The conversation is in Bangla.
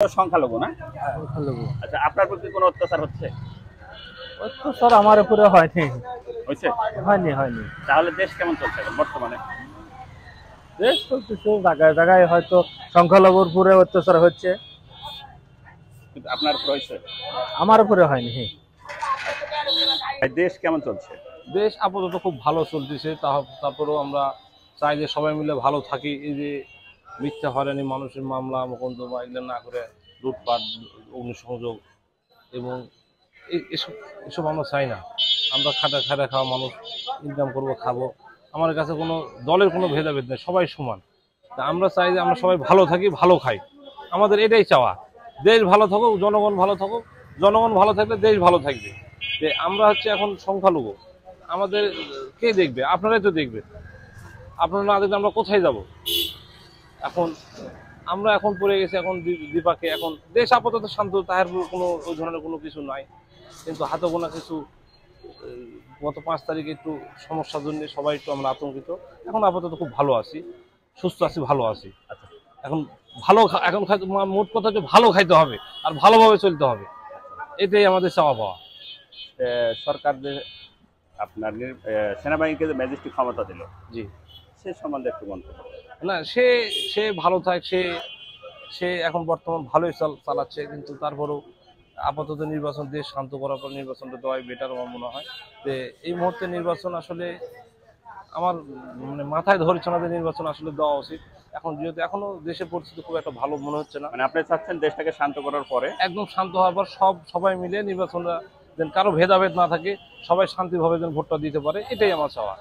সংখ্যালঘু না? সংখ্যালঘু। আচ্ছা, আপনার প্রতি কোনো অত্যাচার হচ্ছে? অত্যাচার আমার উপরে হয়নি। হয়েছে? হয়নি। তাহলে দেশ কেমন চলছে এখন বর্তমানে? দেশ চলতেছে, জায়গায় জায়গায় হয়তো সংখ্যালঘুর উপরে অত্যাচার হচ্ছে, কিন্তু আপনার উপর হয়েছে? আমার উপরে হয়নি। দেশ কেমন চলছে? দেশ আপাতত খুব ভালো চলতেছে। তারপরেও আমরা চাই যে সবাই মিলে ভালো থাকি। এই যে মিথ্যা হয়রানি, মানুষের মামলা মোকদ্দমা এগুলো না করে লুটপাট, অগ্নিসংযোগ এবং এসব এসব আমরা চাই না। আমরা খাটা খাওয়া মানুষ, ইনকাম করবো, খাবো। আমার কাছে কোনো দলের কোনো ভেদাভেদ নেই, সবাই সমান। তা আমরা চাই যে আমরা সবাই ভালো থাকি, ভালো খাই। আমাদের এটাই চাওয়া। দেশ ভালো থাকুক, জনগণ ভালো থাকুক। জনগণ ভালো থাকলে দেশ ভালো থাকবে। যে আমরা হচ্ছে এখন সংখ্যালঘু, আমাদের কে দেখবে? আপনারাই তো দেখবে। আপনারা না দেখলে আমরা কোথায় যাব? এখন আমরা এখন পড়ে গেছি এখন বিপাকে। এখন দেশ আপাতত শান্ত, তাহার কোনো ওই ধরনের কোনো কিছু নাই। কিন্তু হাতে গোনা কিছু গত 5 তারিখে একটু সমস্যার জন্য সবাই একটু আমরা আতঙ্কিত। এখন আপাতত খুব ভালো আছি, সুস্থ আছি, ভালো আছি। আচ্ছা, এখন ভালো এখন খাইতে, মোট কথা হচ্ছে ভালো খাইতে হবে আর ভালোভাবে চলতে হবে। এটাই আমাদের চাওয়া পাওয়া। সরকার যে আপনার সেনাবাহিনীকে যে ম্যাজিস্ট্রেট ক্ষমতা দিল, জি, সে সম্বন্ধে একটু মন্তব্য। না, সে সে ভালো থাক। সে এখন বর্তমান ভালোই চালাচ্ছে, কিন্তু তারপরেও আপাতত নির্বাচন, দেশ শান্ত করার পর নির্বাচনটা দেওয়াই বেটার আমার মনে হয়। যে এই মুহূর্তে নির্বাচন আসলে আমার মানে মাথায় ধরছে না যে নির্বাচন আসলে দেওয়া উচিত। এখন যেহেতু এখনো দেশের পরিস্থিতি খুব একটা ভালো মনে হচ্ছে না, মানে আপনি চাচ্ছেন দেশটাকে শান্ত করার পরে? একদম শান্ত হওয়ার পর সবাই মিলে নির্বাচনটা যেন কারো ভেদাভেদ না থাকে, সবাই শান্তিভাবে যেন ভোটটা দিতে পারে, এটাই আমার চাওয়া।